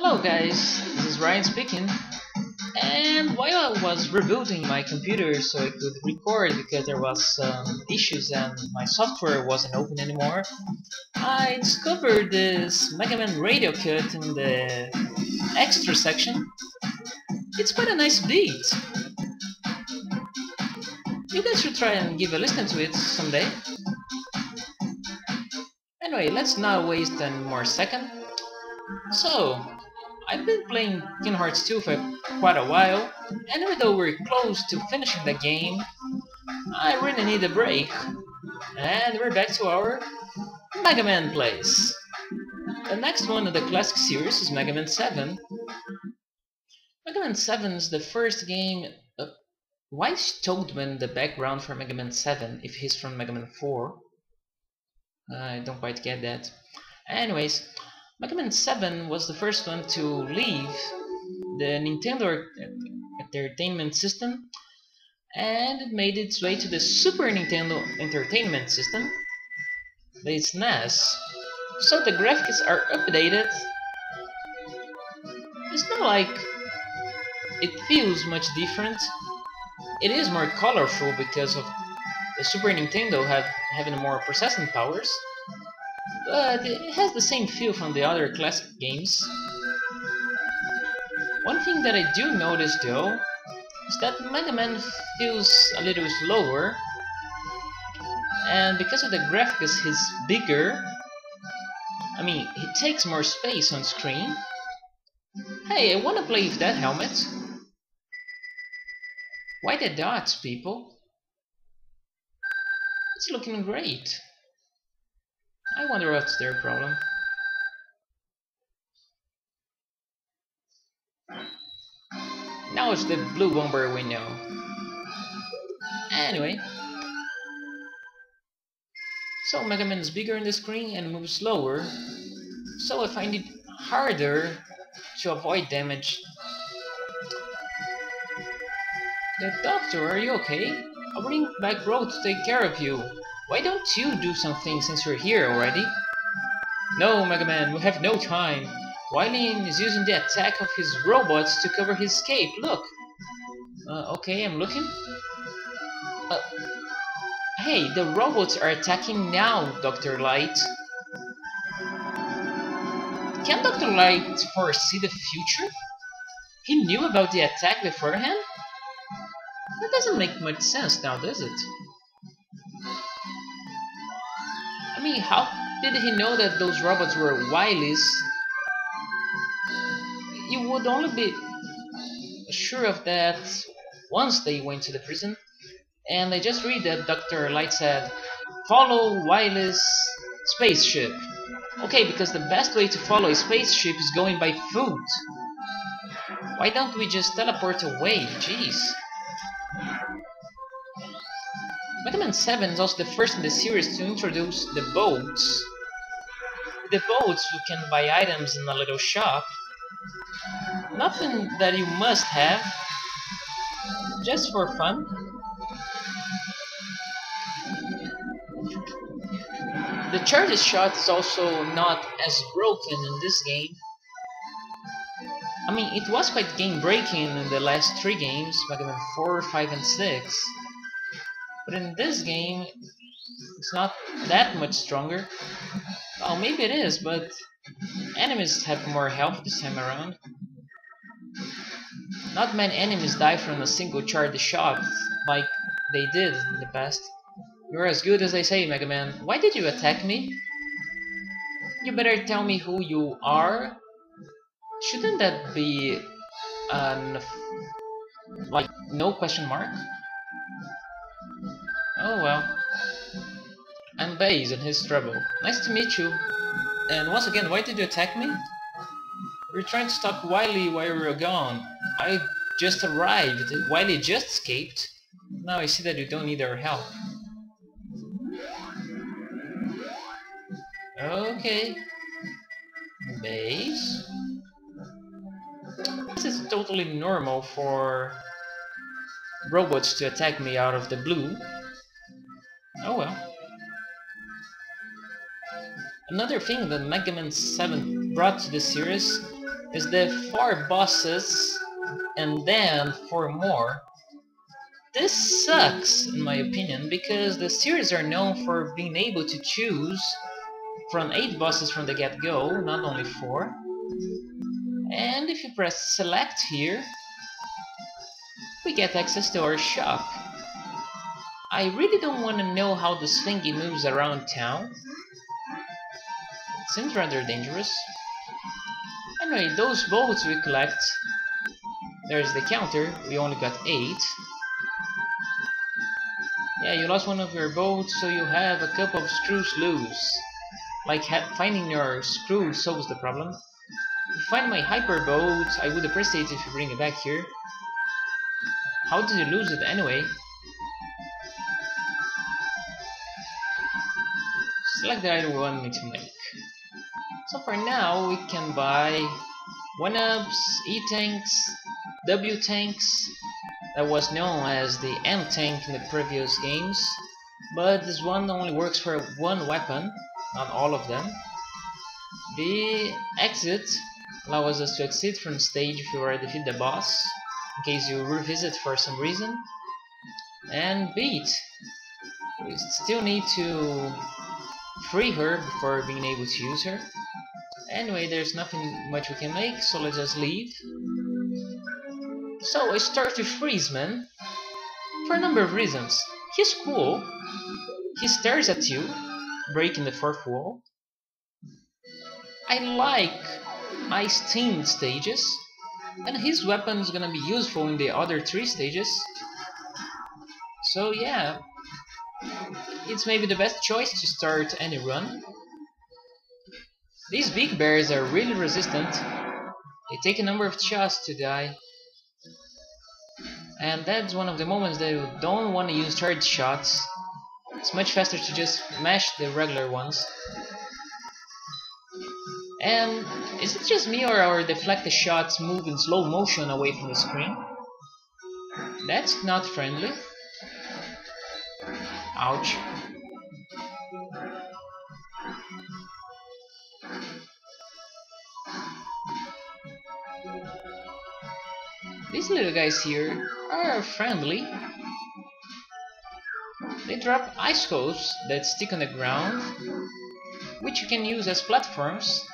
Hello guys, this is Ryan speaking, and while I was rebooting my computer so I could record because there was some issues and my software wasn't open anymore, I discovered this MegaMan radio cut in the extra section. It's quite a nice beat. You guys should try and give a listen to it someday. Anyway, let's not waste any more second. So, I've been playing Kingdom Hearts 2 for quite a while, and even though we're close to finishing the game, I really need a break. And we're back to our Mega Man plays. The next one in the classic series is Mega Man 7. Mega Man 7 is the first game... why is Toadman the background for Mega Man 7 if he's from Mega Man 4? I don't quite get that. Anyways, Mega Man 7 was the first one to leave the Nintendo Entertainment System, and it made its way to the Super Nintendo Entertainment System, the SNES. So the graphics are updated. It's not like it feels much different. It is more colorful because of the Super Nintendo having more processing powers, but it has the same feel from the other classic games. One thing that I do notice though is that Mega Man feels a little slower, and because of the graphics he's bigger. I mean, he takes more space on screen. Hey, I wanna play with that helmet. Why the dots, people? It's looking great. I wonder what's their problem. Now it's the blue bomber we know. Anyway. So Mega Man is bigger on the screen and moves slower, so I find it harder to avoid damage. The doctor, are you okay? I'll bring back Road to take care of you. Why don't you do something since you're here already? No, Mega Man, we have no time. Wily is using the attack of his robots to cover his escape. Look. Okay, I'm looking. Hey, the robots are attacking now, Dr. Light. Can Dr. Light foresee the future? He knew about the attack beforehand? That doesn't make much sense now, does it? I mean, how did he know that those robots were Wily's? You would only be sure of that once they went to the prison. And I just read that Dr. Light said, follow Wily's spaceship. Okay, because the best way to follow a spaceship is going by foot. Why don't we just teleport away? Jeez. Mega Man 7 is also the first in the series to introduce the boats. With the boats, you can buy items in a little shop. Nothing that you must have, just for fun. The charge shot is also not as broken in this game. I mean, it was quite game-breaking in the last 3 games, Mega Man 4, 5, and 6. But in this game, it's not that much stronger. Well, maybe it is, but enemies have more health this time around. Not many enemies die from a single charge shot, like they did in the past. You're as good as I say, Mega Man. Why did you attack me? You better tell me who you are. Shouldn't that be like no question mark? Oh well. I'm Baze and his trouble. Nice to meet you. And once again, why did you attack me? We're trying to stop Wily while we were gone. I just arrived. Wily just escaped. Now I see that you don't need our help. Okay. Base? This is totally normal for robots to attack me out of the blue. Oh well. Another thing that Mega Man 7 brought to the series is the 4 bosses and then 4 more. This sucks, in my opinion, because the series are known for being able to choose from 8 bosses from the get-go, not only 4. And if you press select here, we get access to our shop. I really don't want to know how this thingy moves around town. It seems rather dangerous. Anyway, those boats we collect. There's the counter, we only got 8. Yeah, you lost one of your boats, so you have a couple of screws loose. Like finding your screw solves the problem. If you find my hyper boat, I would appreciate it if you bring it back here. How did you lose it anyway? Select the item we want me to make. So for now, we can buy 1-ups, E-tanks, W-tanks. That was known as the M-tank in the previous games. But this one only works for one weapon, not all of them. The exit allows us to exit from the stage if you already defeat the boss, in case you revisit for some reason. And beat. We still need to free her before being able to use her. Anyway, there's nothing much we can make, so let's just leave. So I start with Freezeman for a number of reasons. He's cool. He stares at you, breaking the fourth wall. I like ice-themed stages, and his weapon is gonna be useful in the other 3 stages. So yeah, it's maybe the best choice to start any run. These big bears are really resistant. They take a number of shots to die. And that's one of the moments that you don't want to use charge shots. It's much faster to just mash the regular ones. And is it just me or our deflected shots move in slow motion away from the screen? That's not friendly. Ouch. These little guys here are friendly. They drop icicles that stick on the ground, which you can use as platforms.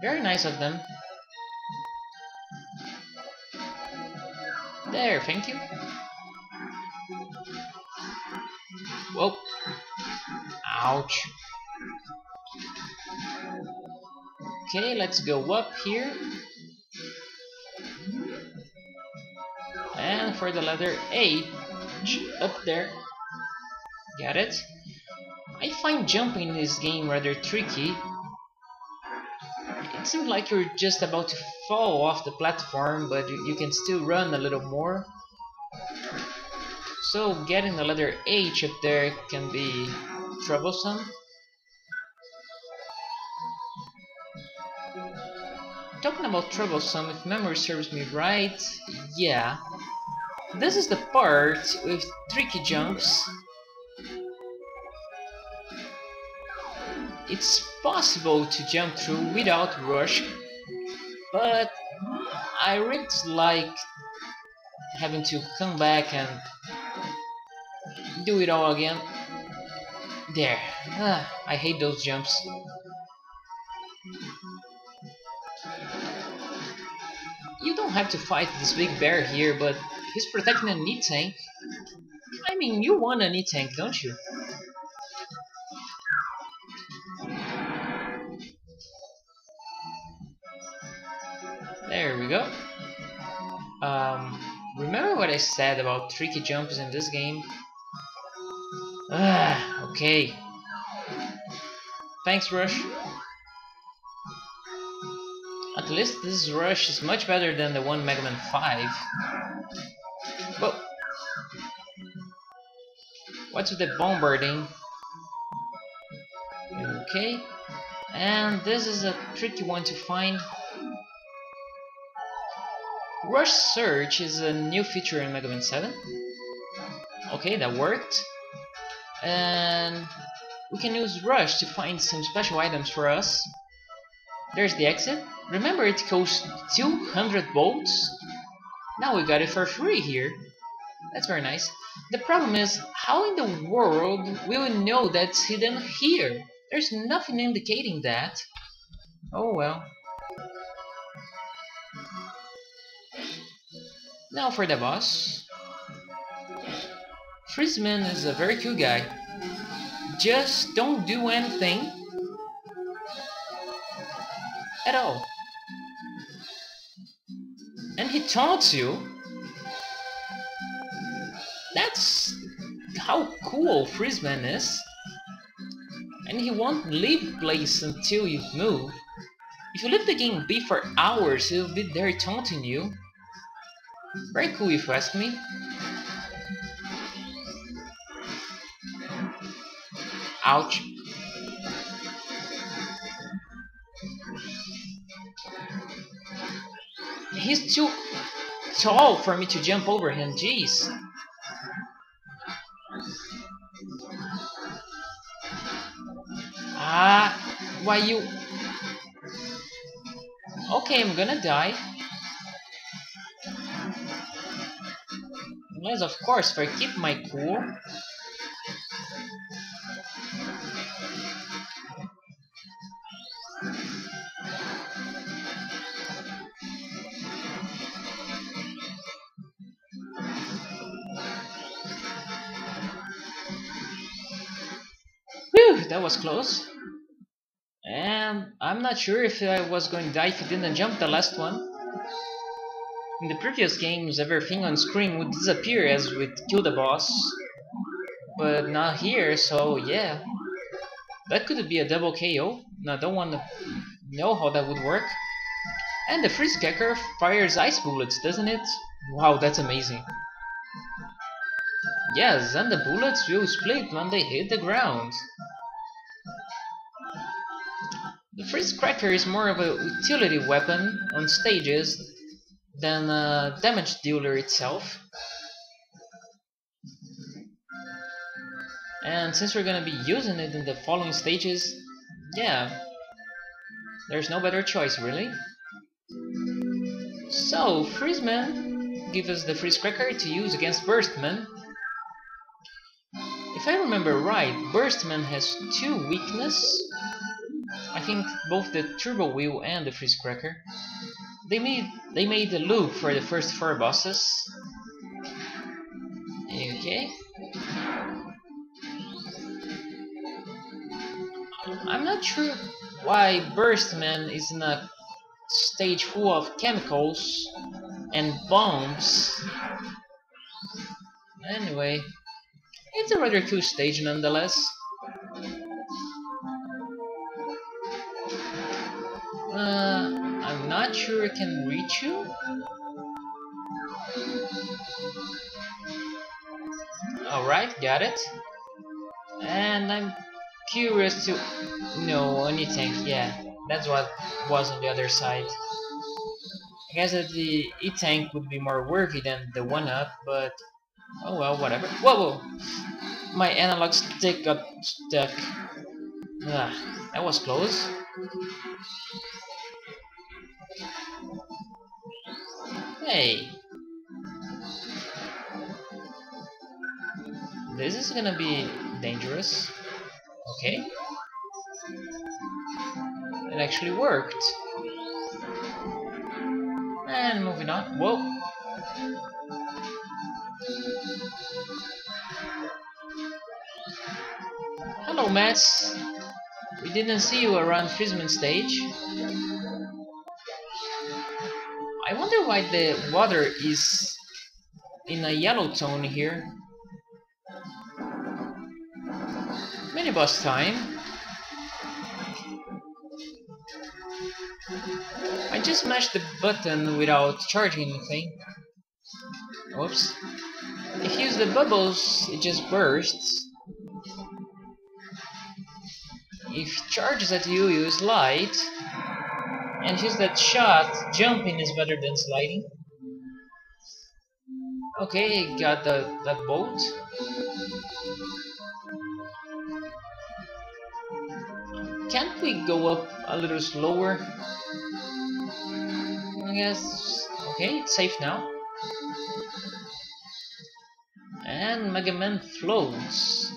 Very nice of them. There, thank you. Whoa. Ouch. Okay, let's go up here. And for the letter H, up there. Got it? I find jumping in this game rather tricky. It seems like you're just about to fall off the platform, but you can still run a little more. So getting the letter H up there can be troublesome. Talking about troublesome, if memory serves me right, yeah. This is the part with tricky jumps. It's possible to jump through without rush, but I really like having to come back and do it all again. There. I hate those jumps. You don't have to fight this big bear here, but he's protecting a knee tank. I mean, you want a knee tank, don't you? There we go. Remember what I said about tricky jumps in this game? Okay. Thanks, Rush. At least this Rush is much better than the one Mega Man 5. Whoa. What's with the bombarding? Okay. And this is a tricky one to find. Rush Search is a new feature in Mega Man 7. Okay, that worked. And we can use Rush to find some special items for us. There's the exit. Remember, it costs 200 bolts? Now we got it for free here. That's very nice. The problem is, how in the world will we know that's hidden here? There's nothing indicating that. Oh well. Now for the boss. Friesman is a very cool guy. Just don't do anything at all. And he taunts you. That's how cool Friesman is. And he won't leave place until you move. If you leave the game be for hours, he'll be there taunting you. Very cool if you ask me. Ouch. He's too tall for me to jump over him, jeez. Why you... Okay, I'm gonna die. Unless, of course, if I keep my cool. Whew, that was close. And I'm not sure if I was going to die if I didn't jump the last one. In the previous games, everything on screen would disappear as we kill the boss. But not here, so yeah. That could be a double KO. I don't want to know how that would work. And the freeze kicker fires ice bullets, doesn't it? Wow, that's amazing. Yes, and the bullets will split when they hit the ground. The freeze cracker is more of a utility weapon on stages than a damage dealer itself. And since we're gonna be using it in the following stages, yeah, there's no better choice really. So, Freezeman gives us the freeze cracker to use against Burstman. If I remember right, Burstman has two weaknesses. I think both the Turbo Wheel and the freeze cracker. They made the loop for the first 4 bosses. Okay. I'm not sure why Burstman is in a stage full of chemicals and bombs. Anyway, it's a rather cool stage nonetheless. I'm not sure I can reach you. Alright, got it. And I'm curious to... No, only tank, yeah. That's what was on the other side. I guess that the E-Tank would be more worthy than the 1-up, but... Oh well, whatever. Whoa, whoa! My analog stick got stuck. That was close. Hey! This is gonna be dangerous. Okay. It actually worked. And moving on. Whoa! Hello, Mats. We didn't see you around Friesman stage. I wonder why the water is in a yellow tone here. Mini boss time. I just mashed the button without charging anything. Oops. If you use the bubbles, it just bursts. If it charges at you, you slide. And if you use that shot, jumping is better than sliding. Okay, got that bolt. can't we go up a little slower? I guess. Okay, it's safe now. And MegaMan floats.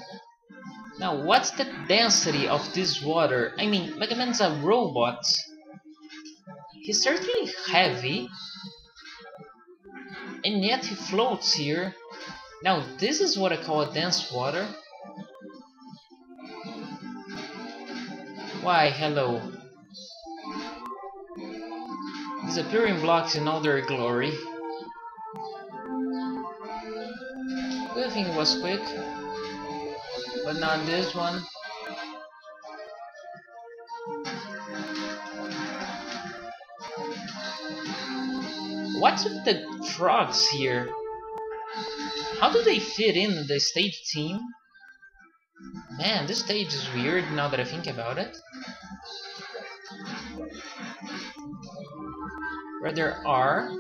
Now, what's the density of this water? I mean, MegaMan's a robot. He's certainly heavy, and yet he floats here. Now, this is what I call a dense water. Why, hello. Disappearing blocks in all their glory. Good thing it was quick, but not this one. What's with the frogs here? How do they fit in the stage team? Man, this stage is weird now that I think about it. Where there are...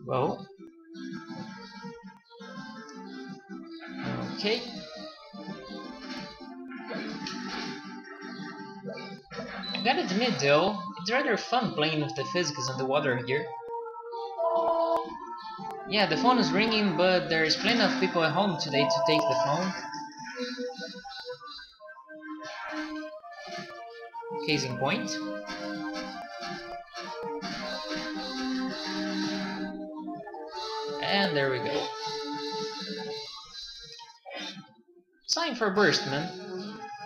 Whoa. Okay. I gotta admit though, it's rather fun playing with the physics and the water here. Yeah, the phone is ringing, but there's plenty of people at home today to take the phone. Case in point. And there we go. Time for Burstman.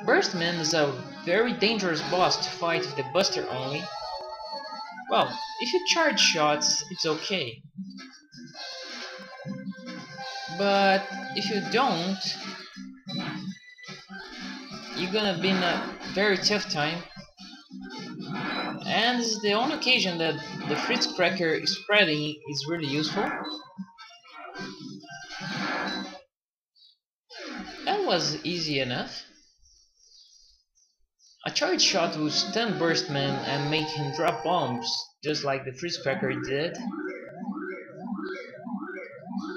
Burstman is a very dangerous boss to fight with the Buster only. Well, if you charge shots, it's okay. But if you don't, you're gonna be in a very tough time. And this is the only occasion that the Fritz Cracker spreading is really useful. That was easy enough. A charge shot will stun Burstman and make him drop bombs, just like the Fritz Cracker did.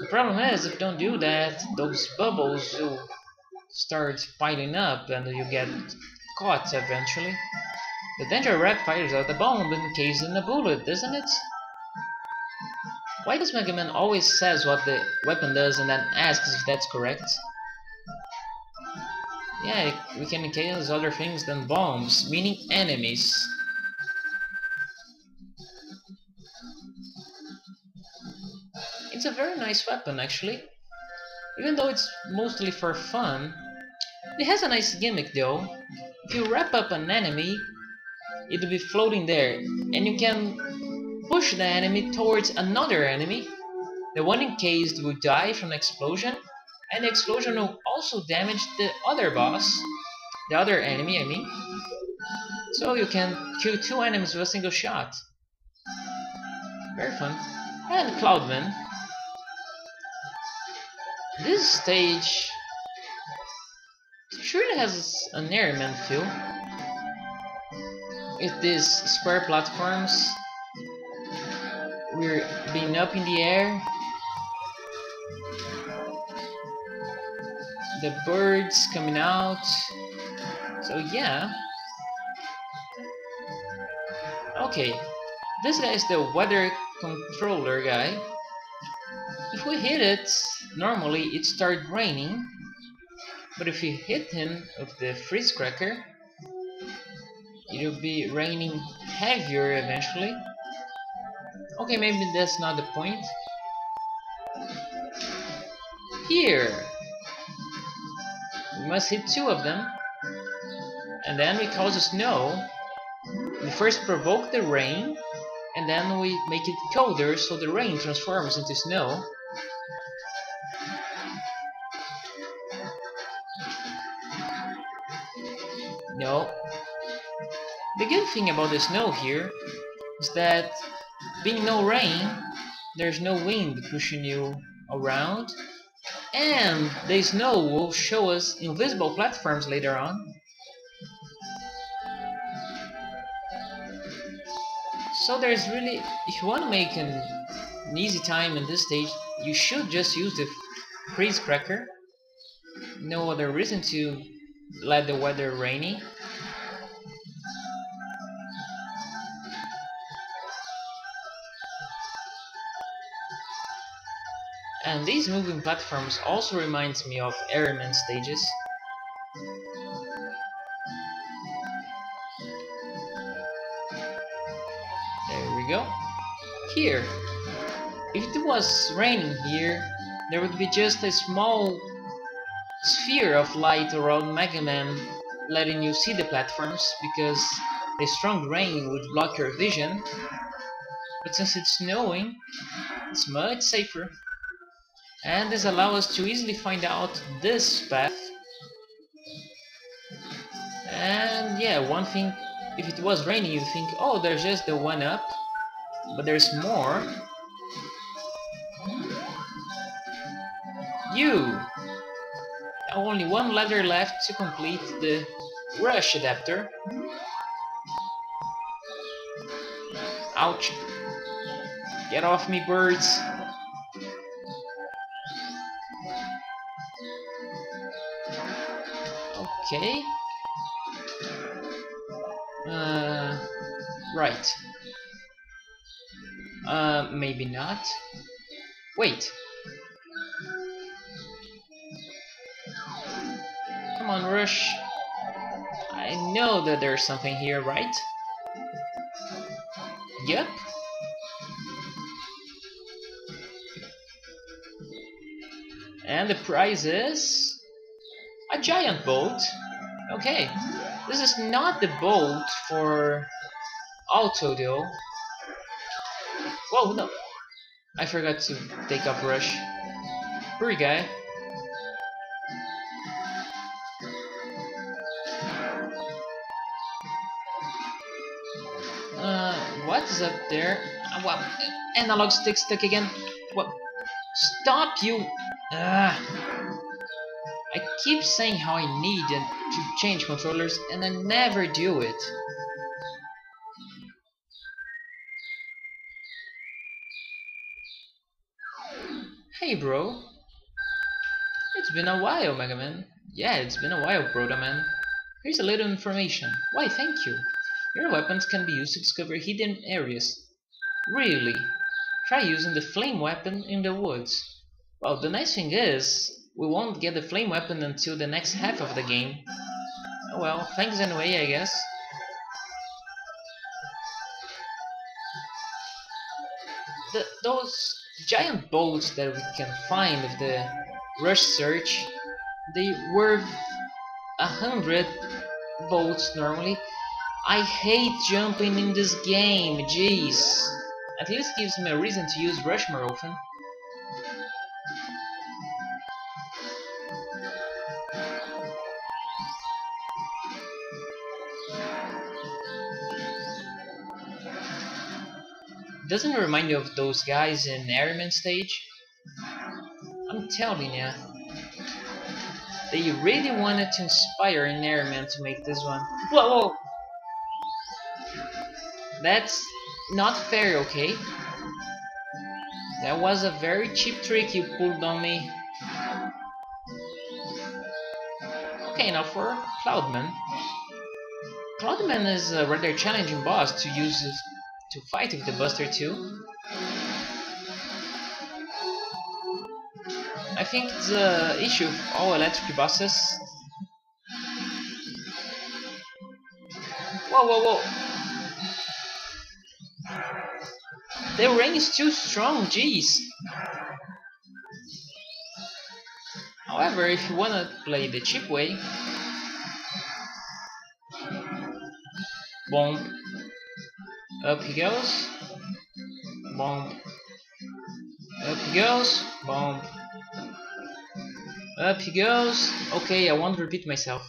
The problem is, if you don't do that, those bubbles will start piling up and you get caught eventually. The danger rap fires out the bomb encased in a bullet, doesn't it? Why does MegaMan always says what the weapon does and then asks if that's correct? Yeah, we can encase other things than bombs, meaning enemies. It's a very nice weapon actually. Even though it's mostly for fun, it has a nice gimmick though. If you wrap up an enemy, it'll be floating there, and you can push the enemy towards another enemy. The one encased will die from the explosion, and the explosion will also damage the other boss, the other enemy I mean. So you can kill two enemies with a single shot. Very fun. And Cloudman. This stage sure has an Airman feel. With these square platforms, we're being up in the air. The birds coming out. So yeah. Okay, this guy is the weather controller guy. If we hit it, normally it starts raining. But if we hit him with the freeze cracker, it'll be raining heavier eventually. Okay, maybe that's not the point. Here! We must hit two of them. And then we cause snow. We first provoke the rain, and then we make it colder so the rain transforms into snow. No. The good thing about the snow here is that being no rain, there's no wind pushing you around, and the snow will show us invisible platforms later on. So there's really, if you want to make an easy time in this stage, you should just use the freeze cracker. No other reason to let the weather rainy. And these moving platforms also reminds me of Airman stages. There we go. Here, if it was raining here, there would be just a small sphere of light around MegaMan, letting you see the platforms, because the strong rain would block your vision. But since it's snowing, it's much safer. And this allows us to easily find out this path. And yeah, one thing, if it was raining, you'd think, oh, there's just the one up. But there's more. You! Only one ladder left to complete the rush adapter. Ouch. Get off me, birds. Okay. Right. Maybe not. Wait. Come on, Rush. I know that there's something here, right? Yep. And the prize is a giant boat. Okay. This is not the boat for Auto though. Whoa, no. I forgot to take up Rush. Poor guy. What is up there? What? Analog stick stuck again? What? Stop, you! I keep saying how I need to change controllers, and I never do it. Hey, bro. It's been a while, MegaMan. Yeah, it's been a while, Brodaman. Here's a little information. Why, thank you. Your weapons can be used to discover hidden areas. Really? Try using the flame weapon in the woods. Well, the nice thing is, we won't get the flame weapon until the next half of the game. Oh well, thanks anyway, I guess. Those giant boats that we can find with the rush search, they worth 100 volts normally. I hate jumping in this game, jeez. At least gives me a reason to use rush more often. Doesn't it remind you of those guys in Airman stage? I'm telling ya. They really wanted to inspire an Airman to make this one. Whoa, whoa! That's not fair, okay? That was a very cheap trick you pulled on me. Okay, now for Cloudman. Cloudman is a rather challenging boss to use to fight with the Buster too. I think it's the issue of all electric bosses. Whoa, whoa, whoa! The rain is too strong, jeez! However, if you wanna play the cheap way... Boom. Up he goes. Boom. Up he goes. Boom. Up he goes. Okay, I won't repeat myself.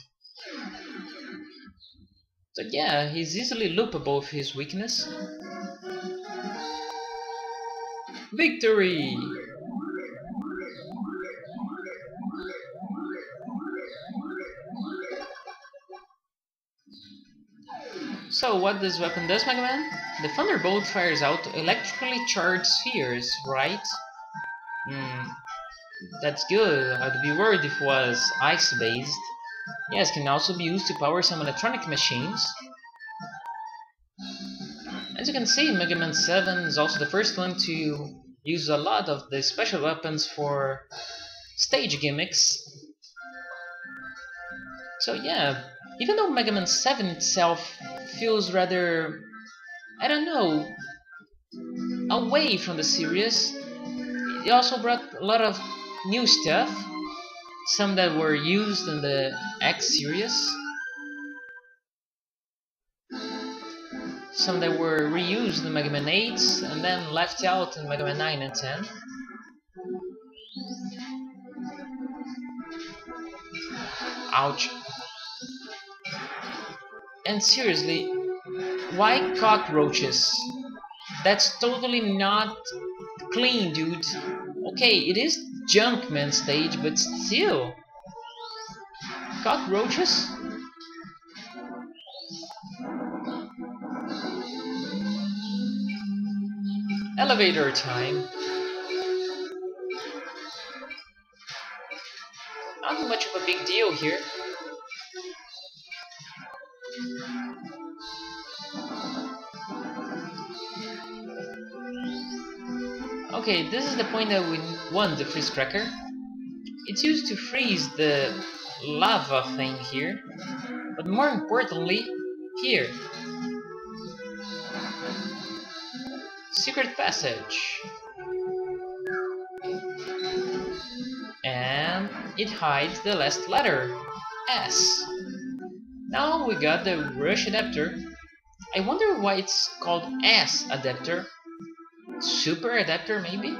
So yeah, he's easily loopable with his weakness. Victory! So what this weapon does, MegaMan? The Thunderbolt fires out electrically charged spheres, right? That's good. I'd be worried if it was ice-based. Yes, can also be used to power some electronic machines. As you can see, Mega Man 7 is also the first one to use a lot of the special weapons for stage gimmicks. So yeah, even though Mega Man 7 itself feels rather, I don't know, away from the series, it also brought a lot of new stuff, some that were used in the X series, some that were reused in Mega Man 8 and then left out in Mega Man 9 and 10. Ouch. And seriously, why cockroaches? That's totally not clean, dude. Okay, it is Junkman stage, but still. Cockroaches? Elevator time. Not much of a big deal here. Okay, this is the point that we want the freeze cracker. It's used to freeze the lava thing here, but more importantly, here. Secret passage. And it hides the last letter, S. Now we got the rush adapter. I wonder why it's called S adapter. Super adapter maybe?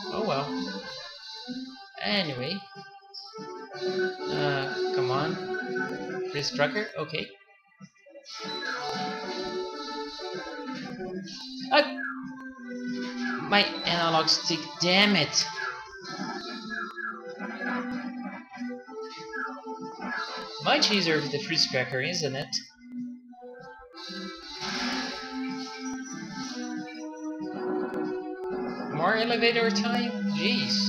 Oh well. Anyway. Come on. Freeze tracker, okay. My analog stick, damn it! Much easier with the freeze cracker, isn't it? More elevator time? Jeez.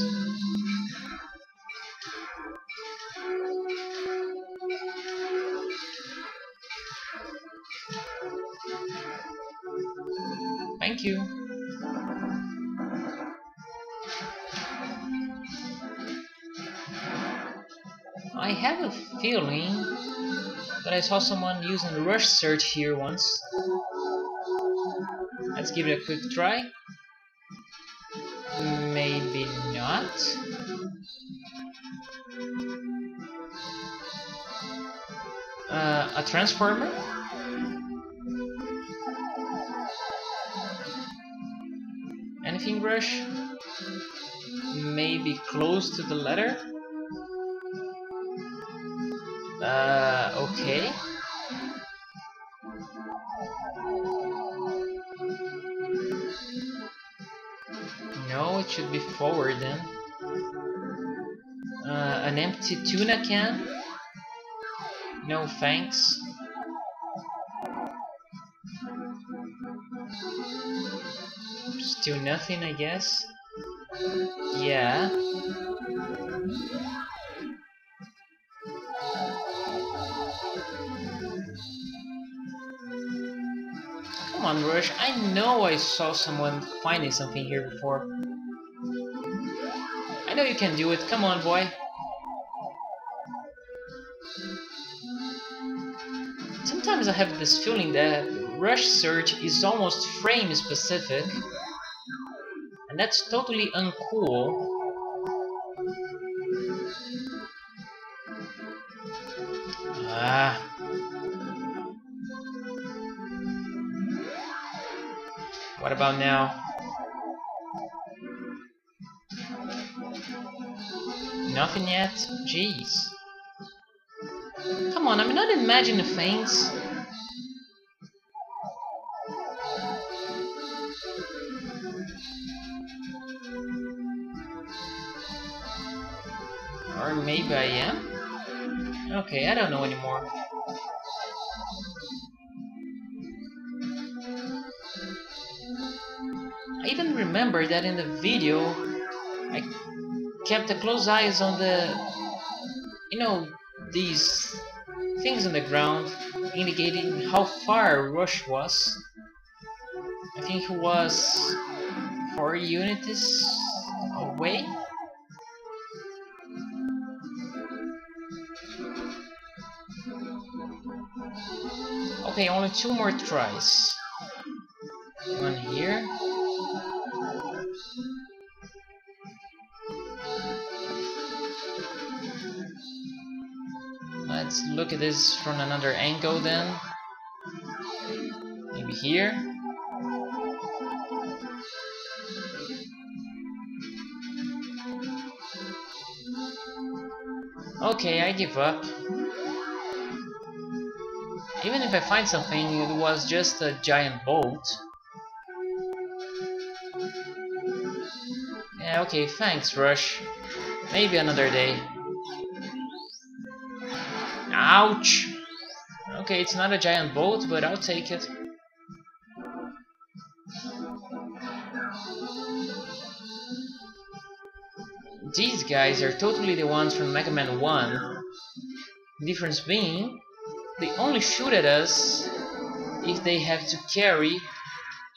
Thank you. I have a feeling that I saw someone using rush search here once. Let's give it a quick try. Maybe not. A transformer? Anything rush? Maybe close to the letter? Okay. No, it should be forward then. An empty tuna can? No thanks. Still nothing, I guess. Yeah. Come on, Rush. I know I saw someone finding something here before. I know you can do it. Come on, boy. Sometimes I have this feeling that Rush Search is almost frame specific. And that's totally uncool. Ah. What about now? Nothing yet? Jeez. Come on, I'm not imagining things. Or maybe I am? Okay, I don't know anymore. I even remember that in the video I kept a close eyes on the, these things on the ground indicating how far Rush was. I think he was 4 units away. Okay, only 2 more tries. One here. Let's look at this from another angle then. Maybe here. Okay, I give up. Even if I find something, it was just a giant bolt. Yeah, okay, thanks, Rush. Maybe another day. Ouch! Okay, it's not a giant bolt, but I'll take it. These guys are totally the ones from MegaMan 1. The difference being, they only shoot at us if they have to carry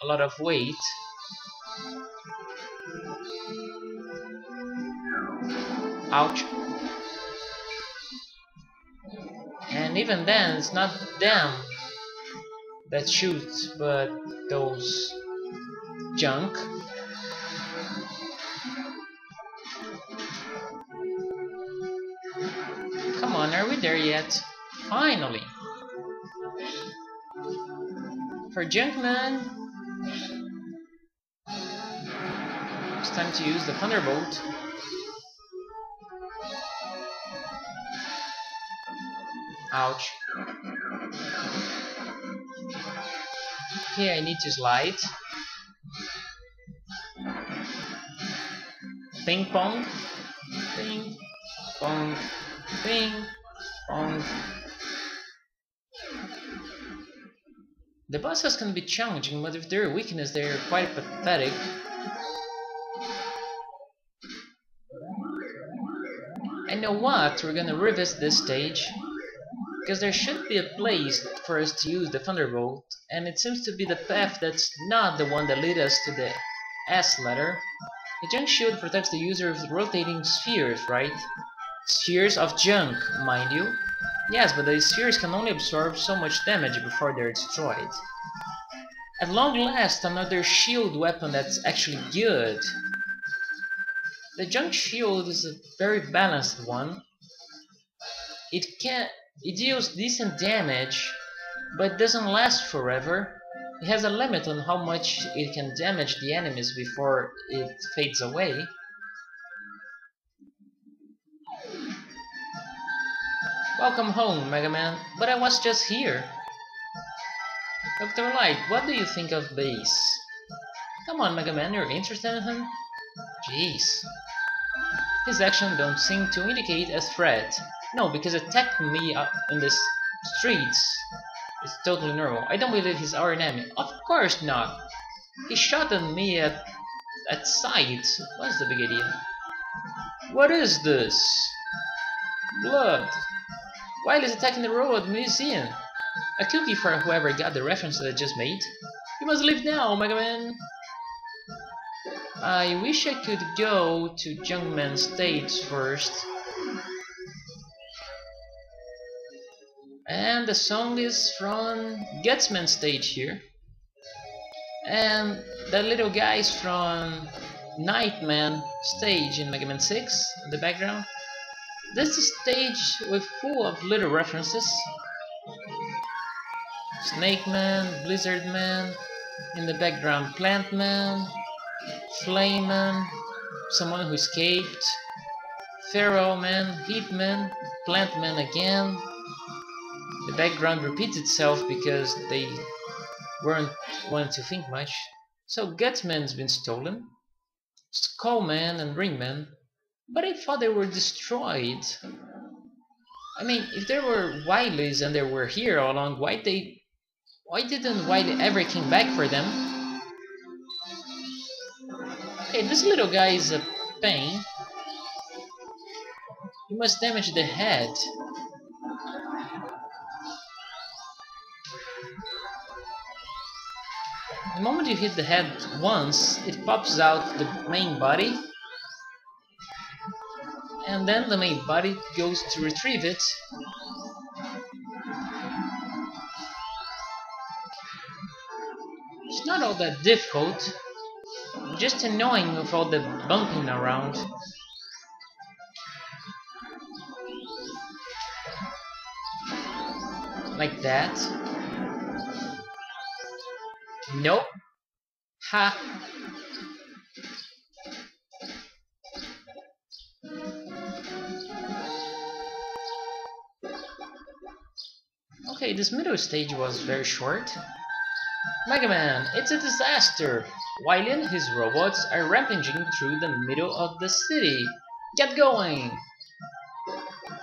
a lot of weight. Ouch. And even then, it's not them that shoot, but those junk. Come on, are we there yet? Finally! For Junkman, it's time to use the Thunderbolt. Ouch. Okay, I need to slide. Ping pong. Ping pong. Ping pong. The bosses can be challenging, but if they're weakness, they're quite pathetic. I know what, we're gonna revisit this stage, because there should be a place for us to use the Thunderbolt, and it seems to be the path that's not the one that led us to the S letter. The junk shield protects the user with rotating spheres, right? Spheres of junk, mind you. Yes, but the spheres can only absorb so much damage before they're destroyed. At long last, another shield weapon that's actually good. The junk shield is a very balanced one. It deals decent damage, but doesn't last forever. It has a limit on how much it can damage the enemies before it fades away. Welcome home, MegaMan, but I was just here. Dr. Light, what do you think of Base? Come on, MegaMan, you're interested in him? Jeez. His actions don't seem to indicate a threat. No, because attacking me up in the streets is totally normal. I don't believe he's our enemy. Of course not. He shot at me at sight. What's the big idea? What is this? Blood. While he's attacking the robot museum. A cookie for whoever got the reference that I just made. You must leave now, MegaMan. I wish I could go to Junkman stage first. And the song is from Gutsman stage here. And the little guys from Nightman stage in MegaMan 6 in the background. This is a stage with full of little references. Snake Man, Blizzard Man, in the background Plant Man, Flame Man, someone who escaped, Pharaoh Man, Heat Man, Plant Man again. The background repeats itself because they weren't wanting to think much. So Gutsman's been stolen, Skullman and Ringman, but I thought they were destroyed. I mean, if there were Wileys and they were here all along, why didn't Wiley ever came back for them? Okay, this little guy is a pain. You must damage the head. The moment you hit the head once, it pops out the main body, and then the main body goes to retrieve it. It's not all that difficult, just annoying with all the bumping around. Like that. Nope. Ha. Okay, this middle stage was very short. MegaMan, it's a disaster! Wily and his robots are rampaging through the middle of the city. Get going!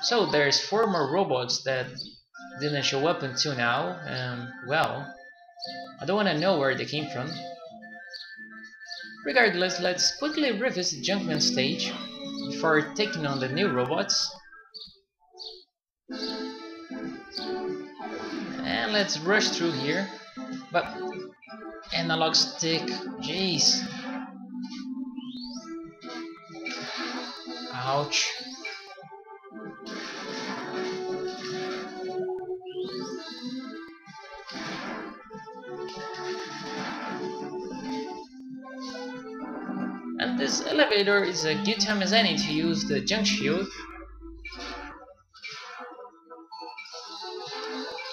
So there's 4 more robots that didn't show up until now, and well, I don't want to know where they came from. Regardless, let's quickly revisit Junkman stage before taking on the new robots. And let's rush through here. But analog stick, jeez. Ouch. And this elevator is a good time as any to use the junk shield.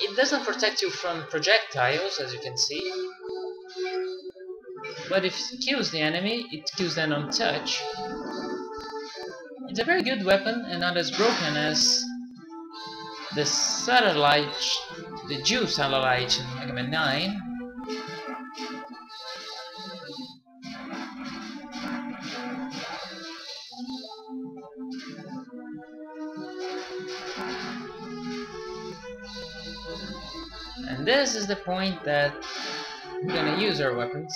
It doesn't protect you from projectiles, as you can see, but if it kills the enemy, it kills them on touch. It's a very good weapon and not as broken as the satellite, the Jew satellite in MegaMan 9. And this is the point that we're gonna use our weapons.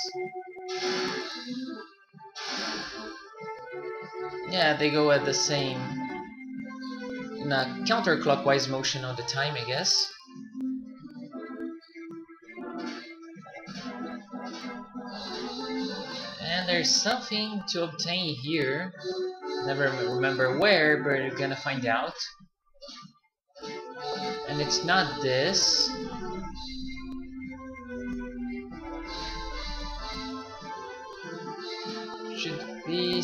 Yeah, they go at the same, in a counterclockwise motion all the time, I guess. And there's something to obtain here. Never remember where, but you're gonna find out. And it's not this. Should be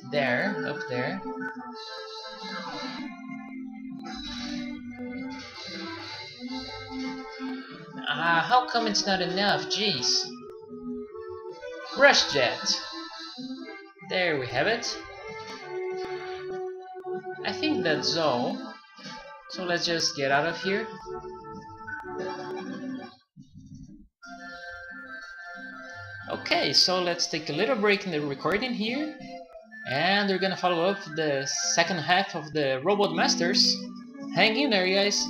there, up there. How come it's not enough? Jeez. Rush Jet. There we have it. I think that's all. So let's just get out of here. Okay, so let's take a little break in the recording here. And we're gonna follow up the second half of the Robot Masters. Hang in there, guys.